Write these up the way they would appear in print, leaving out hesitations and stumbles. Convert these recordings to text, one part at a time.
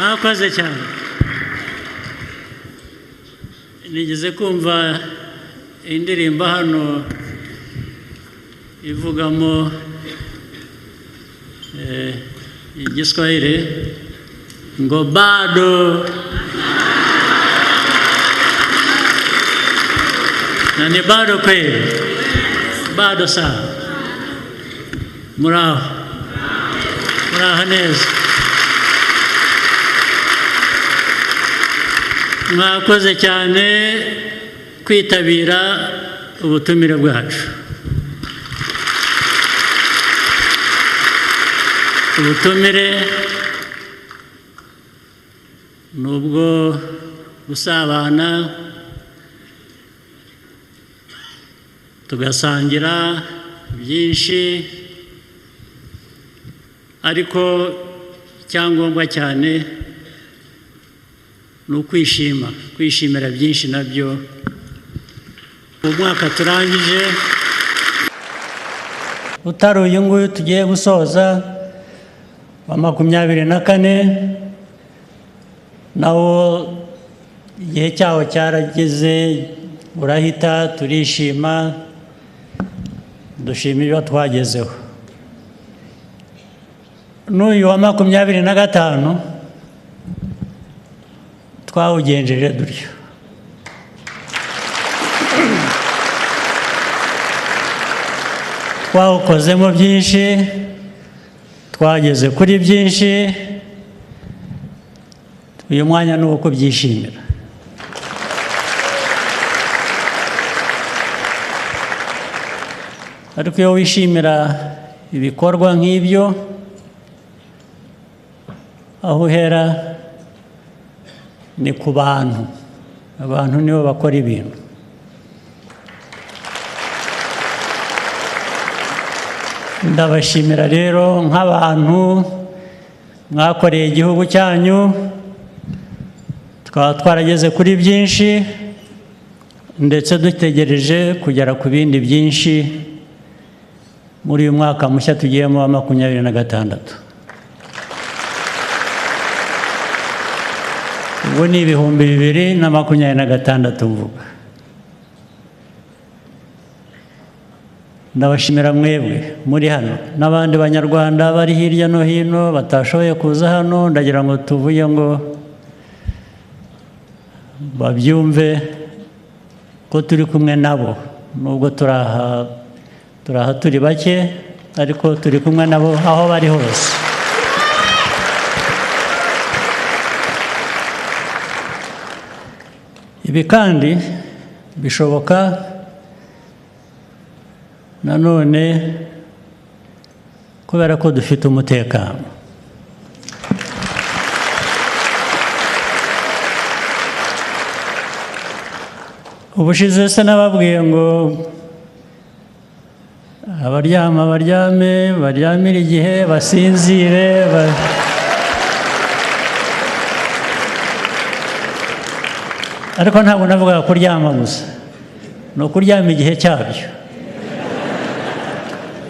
mwakoze cyane. Nigeze kumva indirimbo hano ivugamo igiswahili ngo bado na ni bado kweli, bado sana. Muraho neza. Mwakoze cyane kwitabira ubutumire bwacu. Ubutumire nubwo gusabana tugasangira byinshi, ariko icyangombwa cyane ni kwishimira byinshi nabyo. Umwaka turangije utari uyu nguyu tugiye gusoza wa 24, nawo igihe cyawo cyarageze, urahita, turishima, dushima ibyo twagezeho. N'uyu wa 25 twawugenjeje dutyo. Twawukozemo byinshi, twageze kuri byinshi, uyu mwanya ni uwo kubyishimira. Ariko iyo wishimira ibikorwa nk'ibyo, aho uhera ni ku bantu. Abantu nibo bakora ibintu. Ndabashimira rero nk'abantu mwakoreye igihugu cyanyu, tukaba twarageze kuri byinshi, ndetse dutegereje kugera ku bindi byinshi muri uyu mwaka mushya tugiyemo wa 26. Ubu ni 2026 mvuga. Ndabashimira mwebwe muri hano n'abandi banyarwanda bari hirya no hino batashoboye kuza hano. Ndagira ngo tuvuye ngo babyumve ko turi kumwe nabo, nubwo turaha turi bake, ariko turi kumwe nabo aho bari hose. Ibi kandi bishoboka nanone kubera ko dufite umutekano. Ubushize se nababwiye ngo abaryama baryame, baryamire igihe, basinzire. Ariko ntabwo navuga kuryama gusa, ni ukuryama igihe cyabyo.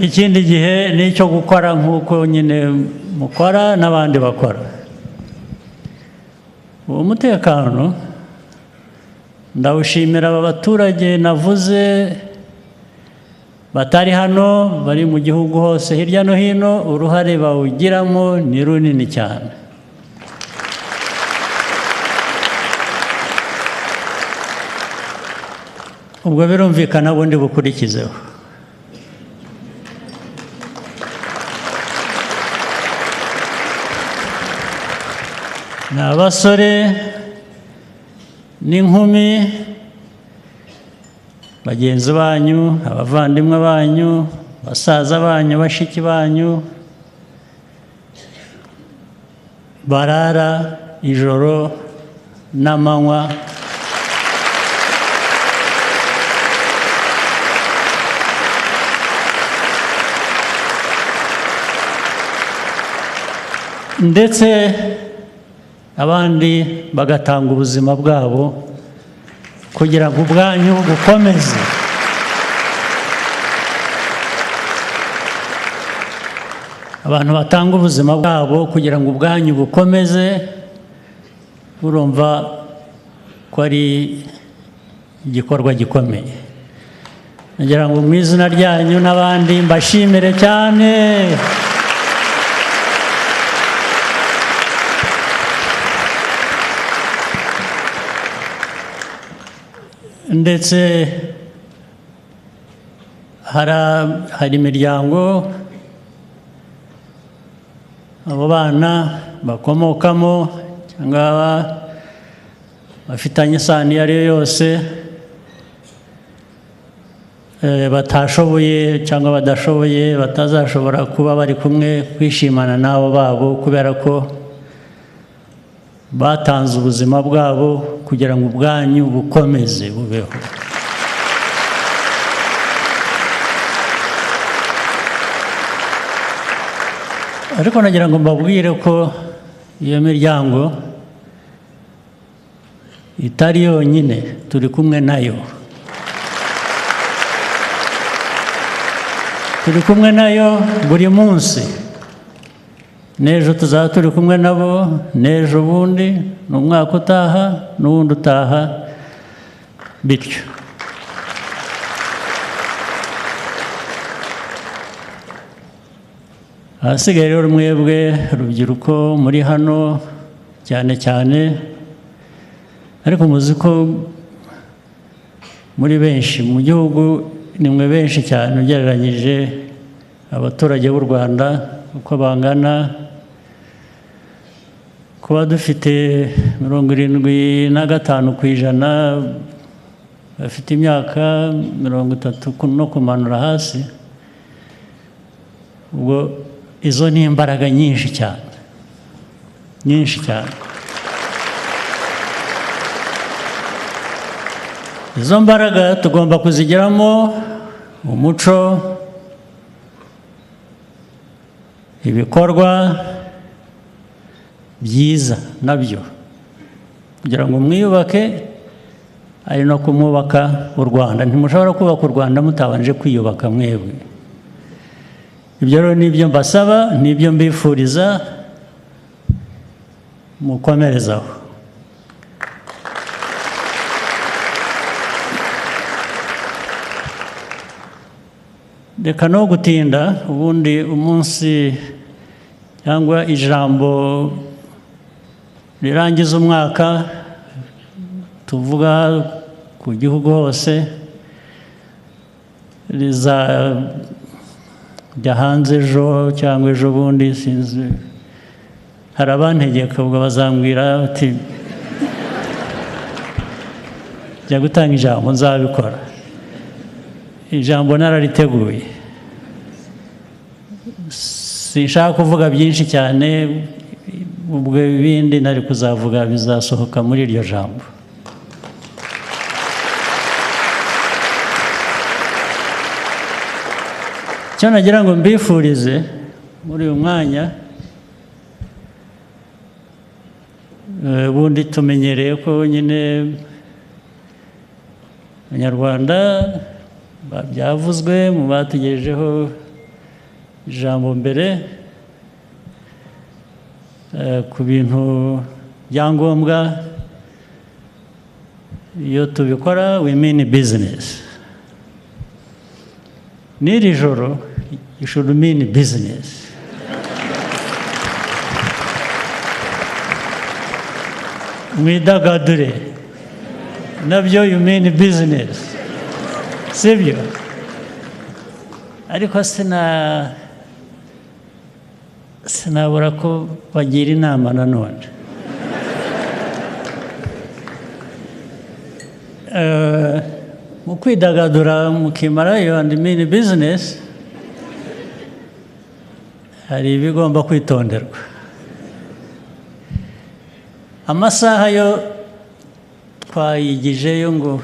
Ikindi gihe ni icyo gukora nk'uko nyine mukora n'abandi bakora. Uwo mutekano ndawushimira aba baturage navuze batari hano, bari mu gihugu hose hirya no hino. Uruhare bawugiramo ni runini cyane. Ubwo birumvikana bundi bukurikizeho. Ni abasore n'inkumi, bagenzi banyu, abavandimwe banyu, basaza banyu, bashiki banyu, barara ijoro n'amanywa ndetse abandi bagatanga ubuzima bwabo kugira ngo ubwanyu bukomeze. Abantu batanga ubuzima bwabo kugira ngo ubwanyu bukomeze urumva ko ari igikorwa gikomeye. Nagira ngo mu izina ryanyu n'abandi mbashimire cyane. Ndetse hari imiryango abo bana bakomokamo cyangwa bafitanye isano iyo ari yo yose batashoboye cyangwa badashoboye batazashobora kuba bari kumwe kwishimana n'abo babo kubera ko batanze ubuzima bwabo kugira ngo ubwanyu bukomeze bubeho. Ariko nagira ngo mbabwire ko iyo miryango itari yonyine, turi kumwe nayo. Turi kumwe nayo buri munsi. N'ejo tuzaba turi kumwe nabo, n'ejo bundi, n'umwaka utaha, n'uwundi utaha, bityo. Ahasigaye rero mwebwe urubyiruko muri hano cyane cyane, ariko muzi ko muri benshi mu gihugu, ni mwe benshi cyane ugereranyije abaturage b'u Rwanda uko bangana. Kuba dufite 75% bafite imyaka 30 no kumanura hasi, ubwo izo ni imbaraga nyinshi cyane, nyinshi cyane. Izo mbaraga tugomba kuzigiramo umuco, ibikorwa byiza nabyo, kugira ngo mwiyubake, ari no kumwubaka u Rwanda. Ntimushobora kubaka u Rwanda mutabanje kwiyubaka mwebwe. Ibyo rero nibyo mbasaba, nibyo mbifuriza, mukomerezaho. Reka no gutinda, ubundi umunsi cyangwa ijambo rirangiza umwaka tuvuga ku gihugu hose rizajya hanze ejo cyangwa ejo bundi, sinzi. Hari abantegeka ubwo bazambwira bati jya gutanga ijambo, nzabikora. Ijambo narariteguye, sinshaka kuvuga byinshi cyane, ubwo ibindi nari kuzavuga bizasohoka muri iryo jambo. Icyo nagira ngo mbifurize muri uyu mwanya, ubundi tumenyereye ko nyine Abanyarwanda byavuzwe mu batugejejeho ijambo mbere ku bintu byangombwa. Iyo tubikora we mean business. N'iri joro you should mean business. Mwidagadure nabyo you mean business, sibyo? Ariko sinabura ko bagira inama nanone. Mu kwidagadura mukimarayo and mean business, hari ibigomba kwitonderwa. Amasaha yo twayigijeyo ngo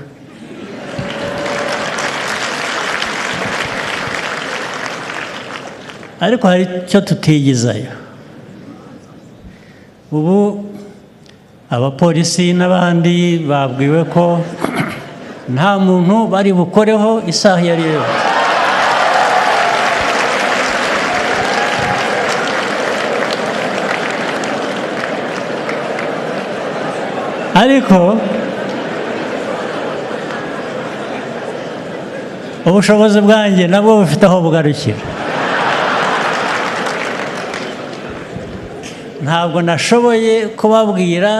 ariko hari icyo tutigizayo. Ubu abapolisi n'abandi babwiwe ko nta muntu bari bukoreho isaha iyo ari yo yose. ariko ubushobozi bwanjye nabwo bufite aho bugarukira. Ntabwo nashoboye kubabwira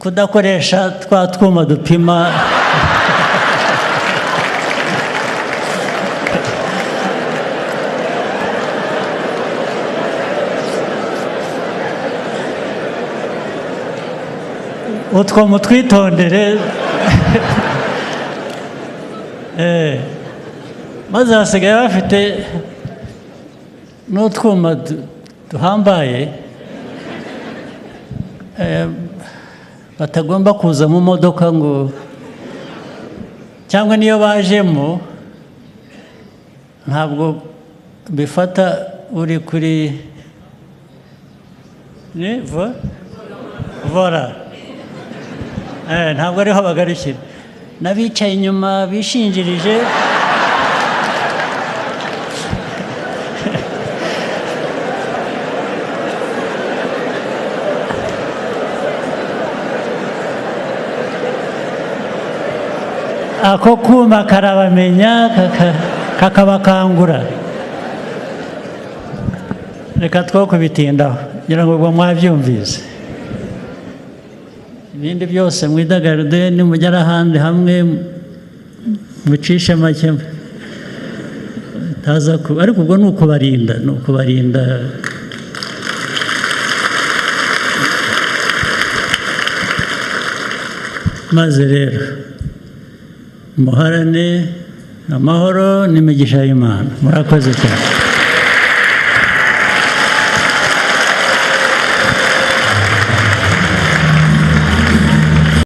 kudakoresha twa twuma dupima utwo mutwitondere. Maze hasigaye bafite n'utwuma duhambaye batagomba kuza mu modoka ngo, cyangwa niyo bajemo ntabwo bifata uri kuri vora, ntabwo ariho bagarukira, n'abicaye inyuma bishinjirije ako kuma karabamenya kakabakangura. Reka two kubitindaho ngira ngo ubwo mwabyumvise. Ibindi byose mwidagadure, nimugera ahandi hamwe mucishe make taza ku, ariko ubwo ni ukubarinda, maze rero muharane amahoro n'imigisha y'Imana. Murakoze cyane.